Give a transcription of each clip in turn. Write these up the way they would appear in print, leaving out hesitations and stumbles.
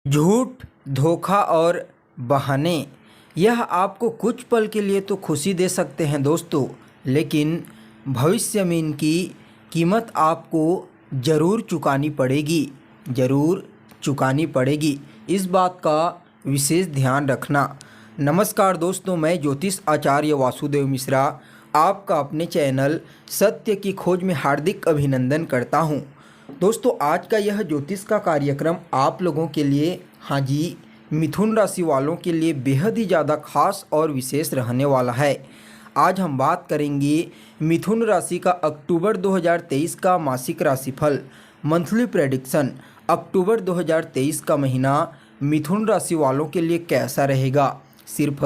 झूठ, धोखा और बहाने यह आपको कुछ पल के लिए तो खुशी दे सकते हैं दोस्तों, लेकिन भविष्य में इनकी कीमत आपको ज़रूर चुकानी पड़ेगी, ज़रूर चुकानी पड़ेगी। इस बात का विशेष ध्यान रखना। नमस्कार दोस्तों, मैं ज्योतिष आचार्य वासुदेव मिश्रा आपका अपने चैनल सत्य की खोज में हार्दिक अभिनंदन करता हूं। दोस्तों, आज का यह ज्योतिष का कार्यक्रम आप लोगों के लिए, हाँ जी, मिथुन राशि वालों के लिए बेहद ही ज़्यादा खास और विशेष रहने वाला है। आज हम बात करेंगे मिथुन राशि का अक्टूबर 2023 का मासिक राशिफल, मंथली प्रेडिक्शन। अक्टूबर 2023 का महीना मिथुन राशि वालों के लिए कैसा रहेगा। सिर्फ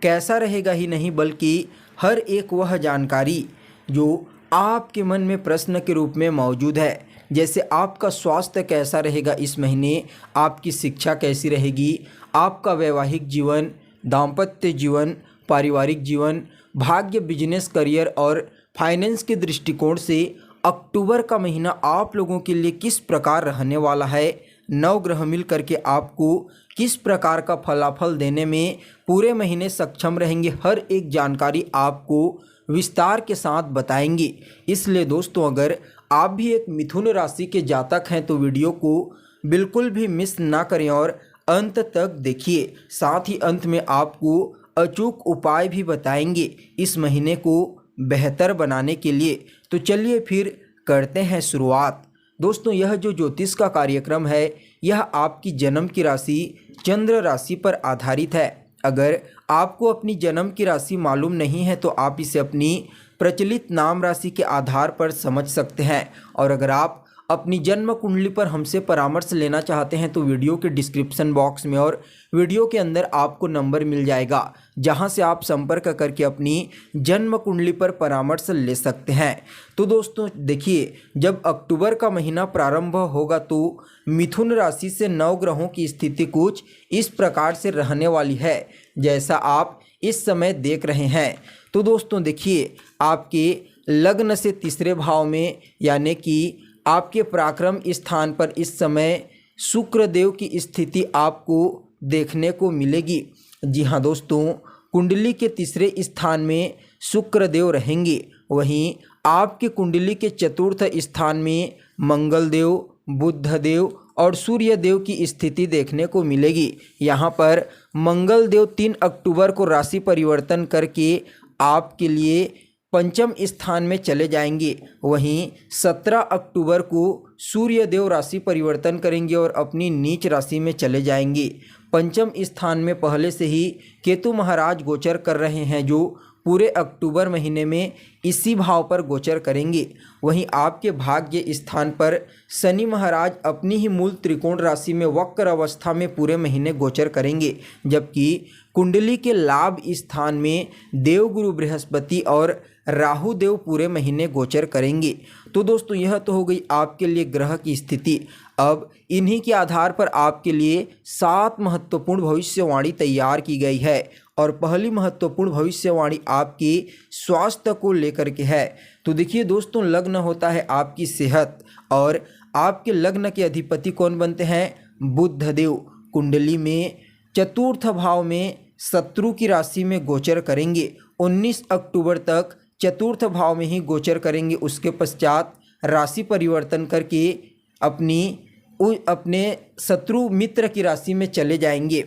कैसा रहेगा ही नहीं, बल्कि हर एक वह जानकारी जो आपके मन में प्रश्न के रूप में मौजूद है, जैसे आपका स्वास्थ्य कैसा रहेगा इस महीने, आपकी शिक्षा कैसी रहेगी, आपका वैवाहिक जीवन, दाम्पत्य जीवन, पारिवारिक जीवन, भाग्य, बिजनेस, करियर और फाइनेंस के दृष्टिकोण से अक्टूबर का महीना आप लोगों के लिए किस प्रकार रहने वाला है, नौ ग्रह मिल करके आपको किस प्रकार का फलाफल देने में पूरे महीने सक्षम रहेंगे, हर एक जानकारी आपको विस्तार के साथ बताएंगे। इसलिए दोस्तों, अगर आप भी एक मिथुन राशि के जातक हैं तो वीडियो को बिल्कुल भी मिस ना करें और अंत तक देखिए। साथ ही अंत में आपको अचूक उपाय भी बताएंगे इस महीने को बेहतर बनाने के लिए। तो चलिए फिर करते हैं शुरुआत। दोस्तों, यह जो ज्योतिष का कार्यक्रम है, यह आपकी जन्म की राशि चंद्र राशि पर आधारित है। अगर आपको अपनी जन्म की राशि मालूम नहीं है तो आप इसे अपनी प्रचलित नाम राशि के आधार पर समझ सकते हैं। और अगर आप अपनी जन्म कुंडली पर हमसे परामर्श लेना चाहते हैं तो वीडियो के डिस्क्रिप्शन बॉक्स में और वीडियो के अंदर आपको नंबर मिल जाएगा, जहां से आप संपर्क करके अपनी जन्म कुंडली पर परामर्श ले सकते हैं। तो दोस्तों देखिए, जब अक्टूबर का महीना प्रारंभ होगा तो मिथुन राशि से 9 ग्रहों की स्थिति कुछ इस प्रकार से रहने वाली है, जैसा आप इस समय देख रहे हैं। तो दोस्तों देखिए, आपके लग्न से तीसरे भाव में यानी कि आपके पराक्रम स्थान पर इस समय शुक्र देव की स्थिति आपको देखने को मिलेगी। जी हाँ दोस्तों, कुंडली के तीसरे स्थान में शुक्र देव रहेंगे। वहीं आपके कुंडली के चतुर्थ स्थान में मंगल देव, बुध देव और सूर्य देव की स्थिति देखने को मिलेगी। यहाँ पर मंगल देव 3 अक्टूबर को राशि परिवर्तन करके आपके लिए पंचम स्थान में चले जाएंगे। वहीं 17 अक्टूबर को सूर्य देव राशि परिवर्तन करेंगे और अपनी नीच राशि में चले जाएंगे। पंचम स्थान में पहले से ही केतु महाराज गोचर कर रहे हैं, जो पूरे अक्टूबर महीने में इसी भाव पर गोचर करेंगे। वहीं आपके भाग्य स्थान पर शनि महाराज अपनी ही मूल त्रिकोण राशि में वक्र अवस्था में पूरे महीने गोचर करेंगे, जबकि कुंडली के लाभ स्थान में देवगुरु बृहस्पति और राहु देव पूरे महीने गोचर करेंगे। तो दोस्तों, यह तो हो गई आपके लिए ग्रह की स्थिति। अब इन्हीं के आधार पर आपके लिए 7 महत्वपूर्ण भविष्यवाणी तैयार की गई है और पहली महत्वपूर्ण भविष्यवाणी आपके स्वास्थ्य को लेकर के है। तो देखिए दोस्तों, लग्न होता है आपकी सेहत और आपके लग्न के अधिपति कौन बनते हैं? बुध देव। कुंडली में चतुर्थ भाव में शत्रु की राशि में गोचर करेंगे। 19 अक्टूबर तक चतुर्थ भाव में ही गोचर करेंगे। उसके पश्चात राशि परिवर्तन करके अपने शत्रु मित्र की राशि में चले जाएंगे।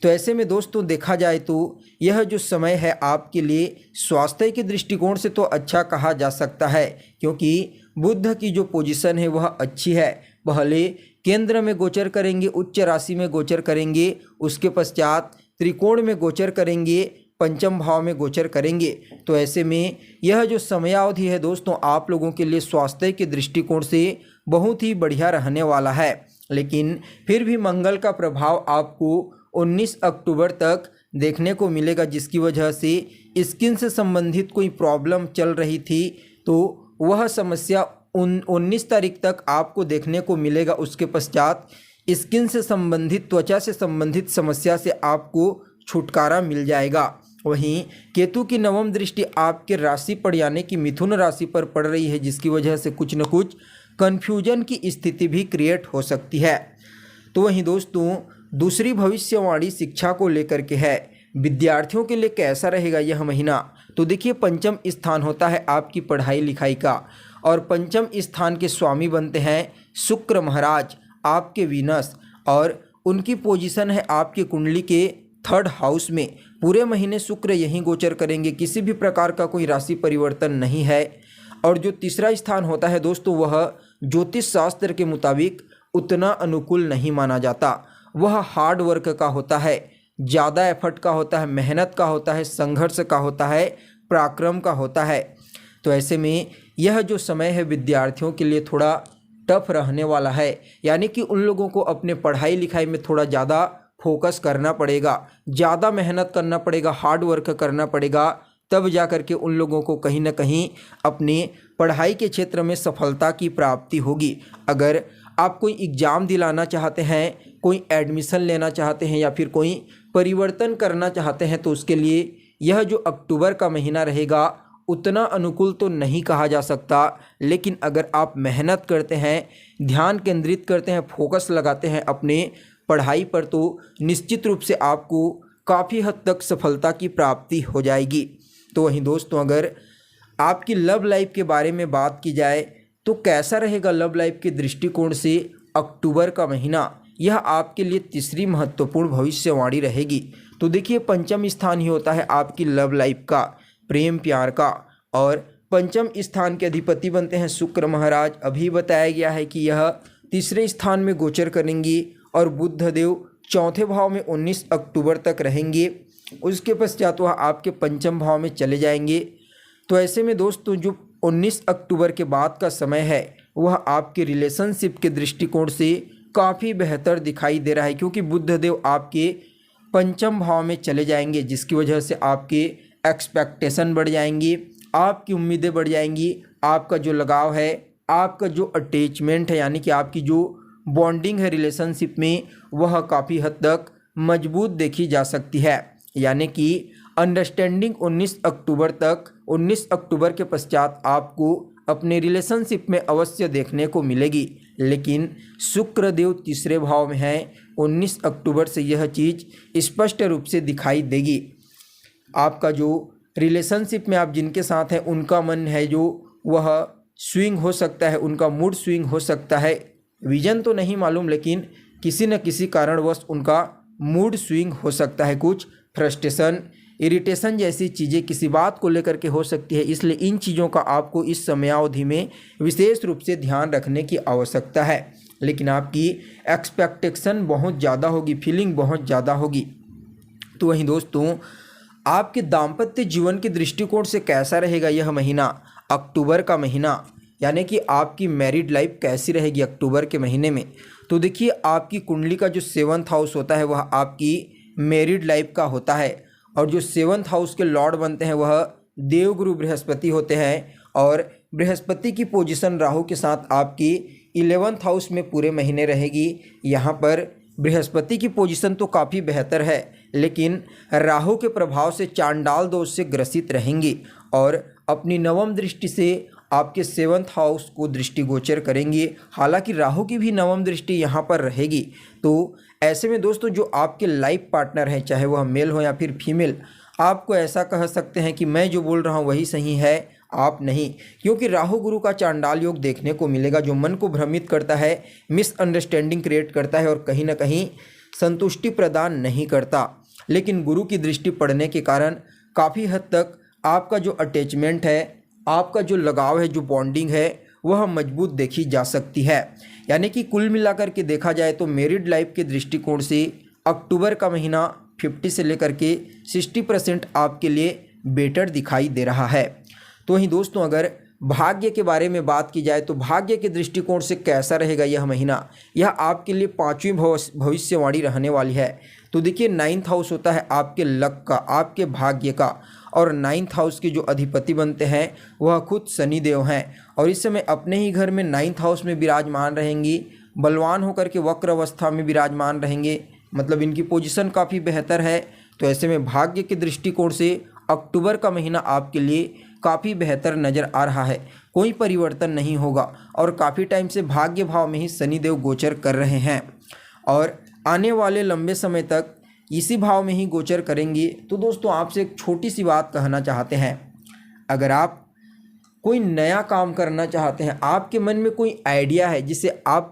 तो ऐसे में दोस्तों देखा जाए तो यह जो समय है आपके लिए स्वास्थ्य के दृष्टिकोण से तो अच्छा कहा जा सकता है, क्योंकि बुध की जो पोजीशन है वह अच्छी है। पहले केंद्र में गोचर करेंगे, उच्च राशि में गोचर करेंगे, उसके पश्चात त्रिकोण में गोचर करेंगे, पंचम भाव में गोचर करेंगे। तो ऐसे में यह जो समयावधि है दोस्तों आप लोगों के लिए स्वास्थ्य के दृष्टिकोण से बहुत ही बढ़िया रहने वाला है। लेकिन फिर भी मंगल का प्रभाव आपको 19 अक्टूबर तक देखने को मिलेगा, जिसकी वजह से स्किन से संबंधित कोई प्रॉब्लम चल रही थी तो वह समस्या 19 तारीख तक आपको देखने को मिलेगा। उसके पश्चात स्किन से संबंधित, त्वचा से संबंधित समस्या से आपको छुटकारा मिल जाएगा। वहीं केतु की नवम दृष्टि आपके राशि पर यानी कि मिथुन राशि पर पड़ रही है, जिसकी वजह से कुछ न कुछ कन्फ्यूजन की स्थिति भी क्रिएट हो सकती है। तो वहीं दोस्तों दूसरी भविष्यवाणी शिक्षा को लेकर के है। विद्यार्थियों के लिए कैसा रहेगा यह महीना? तो देखिए, पंचम स्थान होता है आपकी पढ़ाई लिखाई का, और पंचम स्थान के स्वामी बनते हैं शुक्र महाराज, आपके वीनस, और उनकी पोजीशन है आपकी कुंडली के 3rd हाउस में। पूरे महीने शुक्र यहीं गोचर करेंगे, किसी भी प्रकार का कोई राशि परिवर्तन नहीं है। और जो तीसरा स्थान होता है दोस्तों, वह ज्योतिष शास्त्र के मुताबिक उतना अनुकूल नहीं माना जाता। वह हार्ड वर्क का होता है, ज़्यादा एफर्ट का होता है, मेहनत का होता है, संघर्ष का होता है, पराक्रम का होता है। तो ऐसे में यह जो समय है विद्यार्थियों के लिए थोड़ा टफ रहने वाला है, यानी कि उन लोगों को अपने पढ़ाई लिखाई में थोड़ा ज़्यादा फोकस करना पड़ेगा, ज़्यादा मेहनत करना पड़ेगा, हार्ड वर्क करना पड़ेगा, तब जा कर के उन लोगों को कहीं ना कहीं अपनी पढ़ाई के क्षेत्र में सफलता की प्राप्ति होगी। अगर आप कोई एग्ज़ाम दिलाना चाहते हैं, कोई एडमिशन लेना चाहते हैं या फिर कोई परिवर्तन करना चाहते हैं, तो उसके लिए यह जो अक्टूबर का महीना रहेगा उतना अनुकूल तो नहीं कहा जा सकता। लेकिन अगर आप मेहनत करते हैं, ध्यान केंद्रित करते हैं, फोकस लगाते हैं अपने पढ़ाई पर, तो निश्चित रूप से आपको काफ़ी हद तक सफलता की प्राप्ति हो जाएगी। तो वहीं दोस्तों, अगर आपकी लव लाइफ के बारे में बात की जाए तो कैसा रहेगा लव लाइफ के दृष्टिकोण से अक्टूबर का महीना? यह आपके लिए तीसरी महत्वपूर्ण भविष्यवाणी रहेगी। तो देखिए, पंचम स्थान ही होता है आपकी लव लाइफ का, प्रेम प्यार का, और पंचम स्थान के अधिपति बनते हैं शुक्र महाराज। अभी बताया गया है कि यह तीसरे स्थान में गोचर करेंगी, और बुध देव चौथे भाव में 19 अक्टूबर तक रहेंगे। उसके पश्चात वह आपके पंचम भाव में चले जाएंगे। तो ऐसे में दोस्तों, जो 19 अक्टूबर के बाद का समय है वह आपके रिलेशनशिप के दृष्टिकोण से काफ़ी बेहतर दिखाई दे रहा है, क्योंकि बुध देव आपके पंचम भाव में चले जाएंगे, जिसकी वजह से आपके एक्सपेक्टेशन बढ़ जाएंगी, आपकी उम्मीदें बढ़ जाएंगी, आपका जो लगाव है, आपका जो अटैचमेंट है, यानी कि आपकी जो बॉन्डिंग है रिलेशनशिप में, वह काफ़ी हद तक मजबूत देखी जा सकती है। यानी कि अंडरस्टैंडिंग 19 अक्टूबर तक, 19 अक्टूबर के पश्चात आपको अपने रिलेशनशिप में अवश्य देखने को मिलेगी। लेकिन शुक्र देव तीसरे भाव में हैं, 19 अक्टूबर से यह चीज़ स्पष्ट रूप से दिखाई देगी। आपका जो रिलेशनशिप में आप जिनके साथ हैं उनका मन है जो वह स्विंग हो सकता है, उनका मूड स्विंग हो सकता है। विजन तो नहीं मालूम, लेकिन किसी न किसी कारणवश उनका मूड स्विंग हो सकता है। कुछ फ्रस्ट्रेशन, इरिटेशन जैसी चीज़ें किसी बात को लेकर के हो सकती है। इसलिए इन चीज़ों का आपको इस समयावधि में विशेष रूप से ध्यान रखने की आवश्यकता है। लेकिन आपकी एक्सपेक्टेशन बहुत ज़्यादा होगी, फीलिंग बहुत ज़्यादा होगी। तो वहीं दोस्तों, आपके दाम्पत्य जीवन के दृष्टिकोण से कैसा रहेगा यह महीना, अक्टूबर का महीना? यानी कि आपकी मैरिड लाइफ कैसी रहेगी अक्टूबर के महीने में? तो देखिए, आपकी कुंडली का जो 7th हाउस होता है वह आपकी मैरिड लाइफ का होता है, और जो 7th हाउस के लॉर्ड बनते हैं वह देवगुरु बृहस्पति होते हैं। और बृहस्पति की पोजीशन राहु के साथ आपकी 11th हाउस में पूरे महीने रहेगी। यहाँ पर बृहस्पति की पोजीशन तो काफ़ी बेहतर है, लेकिन राहु के प्रभाव से चांडाल दोष से ग्रसित रहेंगी, और अपनी नवम दृष्टि से आपके 7th हाउस को दृष्टिगोचर करेंगे। हालांकि राहु की भी नवम दृष्टि यहाँ पर रहेगी। तो ऐसे में दोस्तों, जो आपके लाइफ पार्टनर हैं, चाहे वह मेल हो या फिर फीमेल, आपको ऐसा कह सकते हैं कि मैं जो बोल रहा हूँ वही सही है, आप नहीं। क्योंकि राहु गुरु का चांडाल योग देखने को मिलेगा, जो मन को भ्रमित करता है, मिसअंडरस्टैंडिंग क्रिएट करता है, और कहीं ना कहीं संतुष्टि प्रदान नहीं करता। लेकिन गुरु की दृष्टि पड़ने के कारण काफ़ी हद तक आपका जो अटैचमेंट है, आपका जो लगाव है, जो बॉन्डिंग है, वह मजबूत देखी जा सकती है। यानी कि कुल मिलाकर के देखा जाए तो मैरिड लाइफ के दृष्टिकोण से अक्टूबर का महीना 50 से लेकर के 60% आपके लिए बेटर दिखाई दे रहा है। तो वहीं दोस्तों, अगर भाग्य के बारे में बात की जाए तो भाग्य के दृष्टिकोण से कैसा रहेगा यह महीना? यह आपके लिए 5वीं भविष्यवाणी रहने वाली है। तो देखिए, 9th हाउस होता है आपके लक का, आपके भाग्य का, और 9th हाउस के जो अधिपति बनते हैं वह खुद शनि देव हैं, और इस समय अपने ही घर में 9th हाउस में विराजमान रहेंगी, बलवान होकर के वक्र अवस्था में विराजमान रहेंगे। मतलब इनकी पोजीशन काफ़ी बेहतर है। तो ऐसे में भाग्य के दृष्टिकोण से अक्टूबर का महीना आपके लिए काफ़ी बेहतर नज़र आ रहा है। कोई परिवर्तन नहीं होगा, और काफ़ी टाइम से भाग्य भाव में ही शनिदेव गोचर कर रहे हैं। और आने वाले लंबे समय तक इसी भाव में ही गोचर करेंगे। तो दोस्तों आपसे एक छोटी सी बात कहना चाहते हैं, अगर आप कोई नया काम करना चाहते हैं, आपके मन में कोई आइडिया है जिसे आप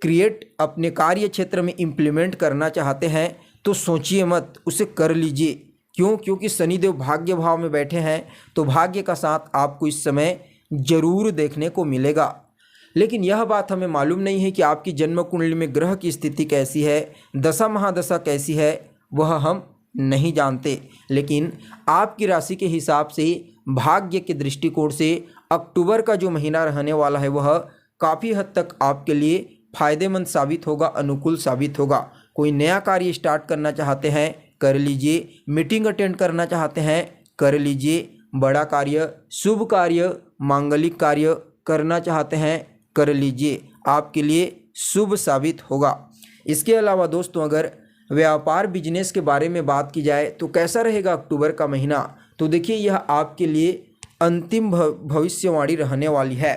क्रिएट अपने कार्य क्षेत्र में इम्प्लीमेंट करना चाहते हैं, तो सोचिए मत, उसे कर लीजिए। क्यों? क्योंकि शनिदेव भाग्य भाव में बैठे हैं, तो भाग्य का साथ आपको इस समय जरूर देखने को मिलेगा। लेकिन यह बात हमें मालूम नहीं है कि आपकी जन्म कुंडली में ग्रह की स्थिति कैसी है, दशा महादशा कैसी है, वह हम नहीं जानते। लेकिन आपकी राशि के हिसाब से, भाग्य के दृष्टिकोण से अक्टूबर का जो महीना रहने वाला है वह काफ़ी हद तक आपके लिए फायदेमंद साबित होगा, अनुकूल साबित होगा। कोई नया कार्य स्टार्ट करना चाहते हैं, कर लीजिए। मीटिंग अटेंड करना चाहते हैं, कर लीजिए। बड़ा कार्य, शुभ कार्य, मांगलिक कार्य करना चाहते हैं, कर लीजिए, आपके लिए शुभ साबित होगा। इसके अलावा दोस्तों अगर व्यापार बिजनेस के बारे में बात की जाए तो कैसा रहेगा अक्टूबर का महीना, तो देखिए यह आपके लिए अंतिम भविष्यवाणी रहने वाली है।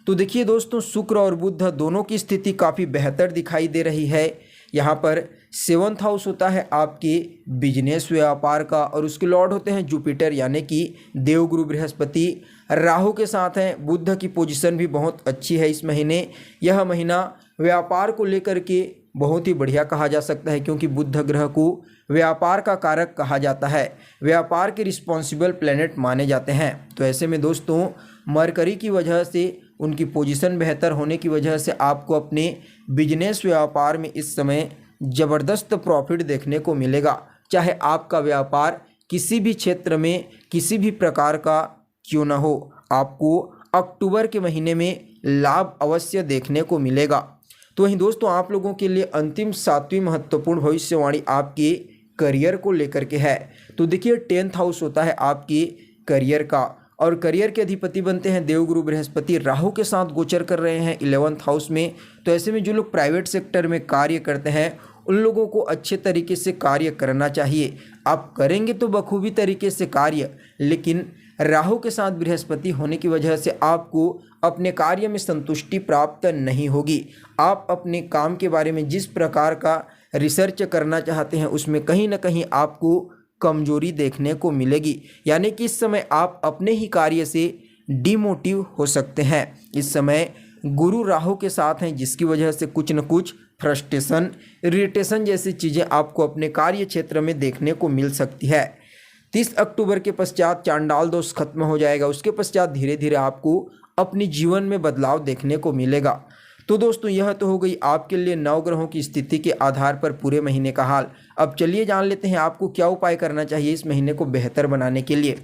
तो देखिए दोस्तों, शुक्र और बुध दोनों की स्थिति काफ़ी बेहतर दिखाई दे रही है। यहाँ पर 7th हाउस होता है आपके बिजनेस व्यापार का, और उसके लॉर्ड होते हैं जुपिटर यानी कि देवगुरु बृहस्पति। राहु के साथ हैं, बुध की पोजीशन भी बहुत अच्छी है इस महीने। यह महीना व्यापार को लेकर के बहुत ही बढ़िया कहा जा सकता है, क्योंकि बुध ग्रह को व्यापार का कारक कहा जाता है, व्यापार के रिस्पॉन्सिबल प्लैनेट माने जाते हैं। तो ऐसे में दोस्तों मरकरी की वजह से, उनकी पोजीशन बेहतर होने की वजह से आपको अपने बिजनेस व्यापार में इस समय ज़बरदस्त प्रॉफिट देखने को मिलेगा। चाहे आपका व्यापार किसी भी क्षेत्र में किसी भी प्रकार का क्यों न हो, आपको अक्टूबर के महीने में लाभ अवश्य देखने को मिलेगा। तो वहीं दोस्तों आप लोगों के लिए अंतिम 7वीं महत्वपूर्ण भविष्यवाणी आपके करियर को लेकर के है। तो देखिए 10th हाउस होता है आपके करियर का, और करियर के अधिपति बनते हैं देवगुरु बृहस्पति। राहु के साथ गोचर कर रहे हैं 11th हाउस में। तो ऐसे में जो लोग प्राइवेट सेक्टर में कार्य करते हैं उन लोगों को अच्छे तरीके से कार्य करना चाहिए। आप करेंगे तो बखूबी तरीके से कार्य, लेकिन राहु के साथ बृहस्पति होने की वजह से आपको अपने कार्य में संतुष्टि प्राप्त नहीं होगी। आप अपने काम के बारे में जिस प्रकार का रिसर्च करना चाहते हैं उसमें कहीं ना कहीं आपको कमजोरी देखने को मिलेगी, यानी कि इस समय आप अपने ही कार्य से डिमोटिव हो सकते हैं। इस समय गुरु राहु के साथ हैं, जिसकी वजह से कुछ न कुछ फ्रस्ट्रेशन, इरिटेशन जैसी चीज़ें आपको अपने कार्य क्षेत्र में देखने को मिल सकती है। 30 अक्टूबर के पश्चात चांडाल दोष खत्म हो जाएगा, उसके पश्चात धीरे धीरे आपको अपने जीवन में बदलाव देखने को मिलेगा। तो दोस्तों यह तो हो गई आपके लिए 9 ग्रहों की स्थिति के आधार पर पूरे महीने का हाल। अब चलिए जान लेते हैं आपको क्या उपाय करना चाहिए इस महीने को बेहतर बनाने के लिए।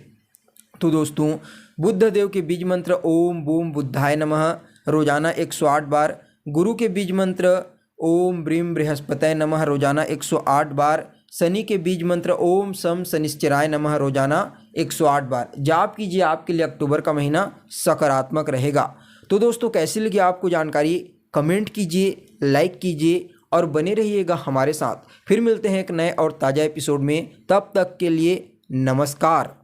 तो दोस्तों बुध देव के बीज मंत्र ओम बूम बुद्धाय नमः रोजाना 108 बार, गुरु के बीज मंत्र ओम ब्रीम बृहस्पतये नमः रोजाना 108 बार, शनि के बीज मंत्र ओम सम शनिश्चराय नमः रोजाना 108 बार जाप कीजिए। आपके लिए अक्टूबर का महीना सकारात्मक रहेगा। तो दोस्तों कैसी लगी आपको जानकारी, कमेंट कीजिए, लाइक कीजिए और बने रहिएगा हमारे साथ। फिर मिलते हैं एक नए और ताज़ा एपिसोड में, तब तक के लिए नमस्कार।